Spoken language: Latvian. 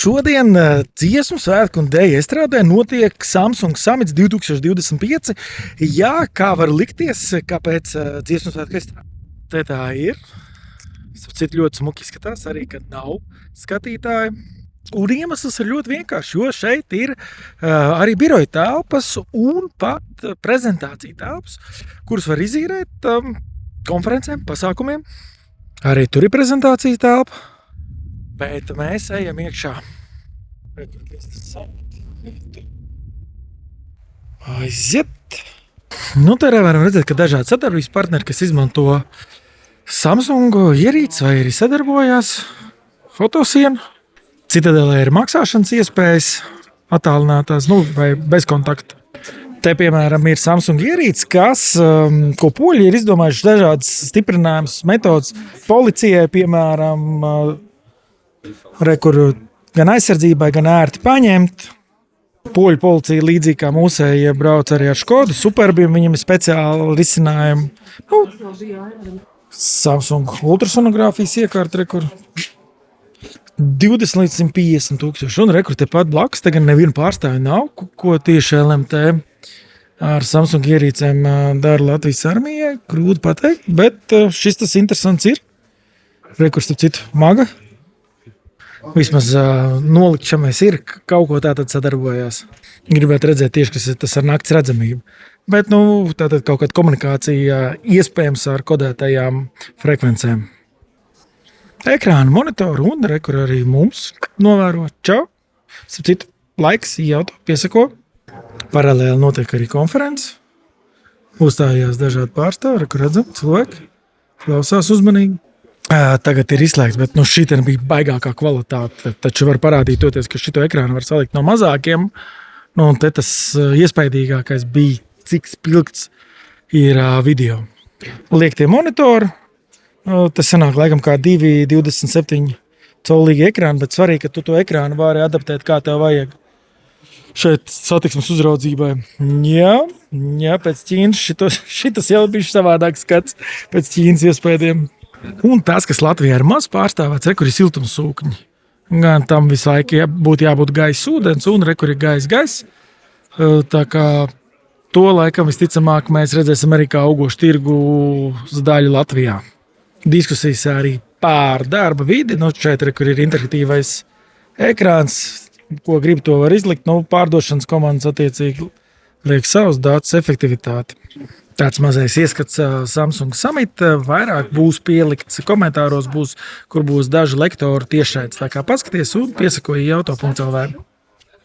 šodien dziesmu svētku un dēļa estrādē notiek Samsung Summits 2025. Jā, kā var likties, kāpēc dziesmu svētku estrādē? Te tā ir. Citu ļoti smuki izskatās, arī, kad nav skatītāji. Un iemesls ir ļoti vienkārši, jo šeit ir arī biroja telpas un pat prezentācija telpas, kuras var izīrēt konferencēm, pasākumiem. Arī tur ir prezentācija telpa, bet mēs ejam iekšā. Aiziet! Nu, te varam redzēt, ka dažādi sadarbības partneri, kas izmanto Samsung ierīces vai arī sadarbojās, fotosienu. Citadelē ir maksāšanas iespējas attālinātās, vai bez kontakta. Te, piemēram, ir Samsung ierīce, ko poļi ir izdomājuši dažādas stiprinājumas metodas policijai, piemēram, kur gan aizsardzībai, gan ērti paņemt. Poļu policija līdzīgi kā mūsējie brauc arī ar Škodu, Superbiem, viņam ir speciāli risinājumi. Samsung ultrasonogrāfijas iekārta, kur 20 līdz 150 tūkstoši. Un rekur tepat blakus, te gan nevienu pārstāvi nav, ko tieši LMT ar Samsung ierīcēm dara Latvijas armijai. Grūti pateikt, bet šis tas interesants ir. Rekur, starp citu, maga. Vismaz nolikšamais ir, kaut ko tātad sadarbojās. Gribētu redzēt tieši, kas ir tas ar nakts redzamību. Bet, tātad kaut kāda komunikācija iespējams ar kodētajām frekvencēm. Ekrāna monitoru un rekur arī mums novēro. Čau! Starp citu, laiks jautā, piesako. Paralēli notiek arī konferences. Uzstājās dažādi pārstāvi, rekur redzam, cilvēki klausās uzmanīgi. Tagad ir izslēgts, bet šī bija baigākā kvalitāte. Taču var parādīt toties, ka šito ekrānu var salikt no mazākiem. Un te tas iespaidīgākais bija, cik spilgts ir video. Liek tie monitori. Tas sanāk laikam kā 2,27 colīgi ekrāni, bet svarīgi, ka tu to ekrānu vari adaptēt, kā tev vajag. Šeit satiksmes uzraudzībai. Jā, pēc Ķīnas šitas jau bija savādāk skats pēc Ķīnas iespējiem. Un tas, kas Latvijā ir maz pārstāvēts, rekur ir siltumsūkņi. Gan tam visu laiku būtu jābūt gaisa ūdens, un rekur ir gaisa. Tā kā to laikam visticamāk mēs redzēsim arī kā augošu tirgu daļu Latvijā. Diskusijas arī pār darba vidi. Šeit rekur ir interaktīvais ekrāns, ko grib to var izlikt. Pārdošanas komandas attiecīgi liek savus datus efektivitāti. Tāds mazais ieskats Samsung Summit. Vairāk būs pielikts komentāros, kur būs daži lektori tiešraidē. Tā kā paskaties un piesakoji jauto.lv.